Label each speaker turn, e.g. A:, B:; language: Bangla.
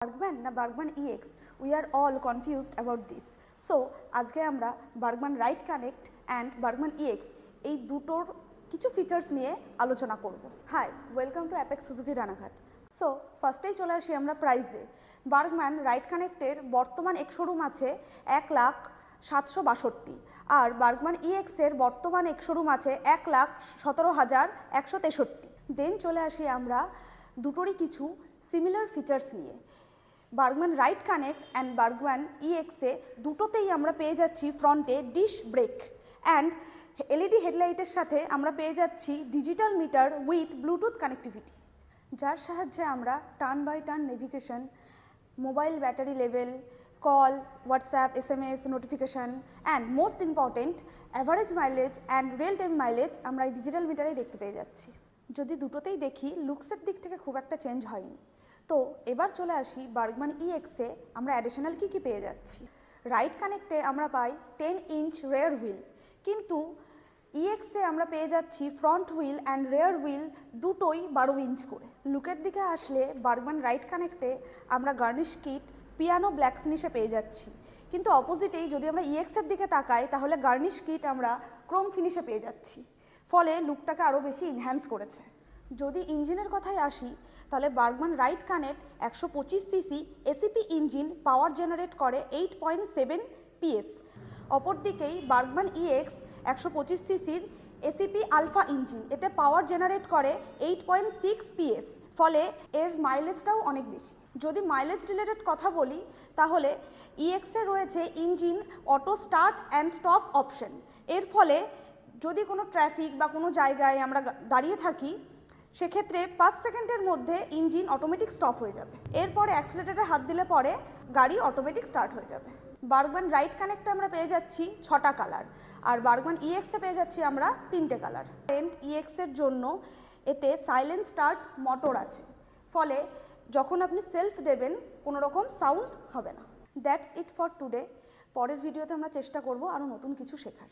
A: বার্গম্যান না Burgman EX, we are all confused about this. So আজকে আমরা Burgman ride connect and Burgman EX এই দুটোর কিছু ফিচার্স নিয়ে আলোচনা করব। Hi, welcome to Apex Suzuki Ranaghat. So ফার্স্টেই চলে আসি আমরা প্রাইসে। বার্গম্যান রাইট কানেক্টের বর্তমান এক্স-শোরুম আছে 1,07,62, আর বার্গম্যান ইএক্সের বর্তমান এক্স-শোরুম আছে 1,17,163। দেন চলে আসি আমরা দুটোরই কিছু সিমিলার ফিচার্স নিয়ে। Burgman ride connect and Burgman ইএক্সে দুটোতেই আমরা পেয়ে যাচ্ছি ফ্রন্টে ডিশ ব্রেক অ্যান্ড এলইডি হেডলাইটের সাথে আমরা পেয়ে যাচ্ছি digital meter with Bluetooth connectivity, যার সাহায্যে আমরা turn by turn navigation, mobile battery level, call, WhatsApp, SMS, notification and most important average mileage and real time mileage আমরা এই ডিজিটাল মিটারেই দেখতে পেয়ে যাচ্ছি। যদি দুটোতেই দেখি লুকসের দিক থেকে খুব একটা চেঞ্জ হয়নি। তো এবার চলে আসি বার্গম্যান ইএক্সে আমরা অ্যাডিশনাল কী পেয়ে যাচ্ছি। রাইট কানেক্টে আমরা পাই 10 ইঞ্চ রেয়ার হুইল, কিন্তু ইএক্সে আমরা পেয়ে যাচ্ছি front wheel and rare wheel দুটোই 12 ইঞ্চ করে। লুকের দিকে আসলে বার্গম্যান রাইট কানেক্টে আমরা গার্নিশ কিট পিয়ানো ব্ল্যাক ফিনিশে পেয়ে যাচ্ছি, কিন্তু অপোজিটেই যদি আমরা ইএক্সের দিকে তাকাই তাহলে গার্নিশ কিট আমরা ক্রোম ফিনিশে পেয়ে যাচ্ছি, ফলে লুকটাকে আরও বেশি ইনহ্যান্স করেছে। যদি ইঞ্জিনের কথায় আসি তাহলে Bergman ride connect 125 CC ACP engine পাওয়ার জেনারেট করে 8.7 PS। অপরদিকেই বার্গম্যান ইএক্স 125 সিসির এসিপি আলফা ইঞ্জিন, এতে পাওয়ার জেনারেট করে 8.6 PS, ফলে এর মাইলেজটাও অনেক বেশি। যদি মাইলেজ রিলেটেড কথা বলি তাহলে ইএক্সে রয়েছে engine auto start and stop option. এর ফলে যদি কোনো ট্রাফিক বা কোনো জায়গায় আমরা দাঁড়িয়ে থাকি সেক্ষেত্রে 5 সেকেন্ডের মধ্যে ইঞ্জিন অটোমেটিক স্টপ হয়ে যাবে, এরপরে অ্যাক্সিলারেটরে হাত দিলে পরে গাড়ি অটোমেটিক স্টার্ট হয়ে যাবে। বার্গম্যান রাইট কানেক্টে আমরা পেয়ে যাচ্ছি 6টা কালার, আর বার্গম্যান ইএক্সে পেয়ে যাচ্ছি আমরা 3টে কালার। ইএক্সের জন্য এতে সাইলেন্ট স্টার্ট মোটর আছে, ফলে যখন আপনি সেলফ দেবেন কোনো রকম সাউন্ড হবে না। That's it for today. পরের ভিডিওতে আমরা চেষ্টা করব আরও নতুন কিছু শেখার।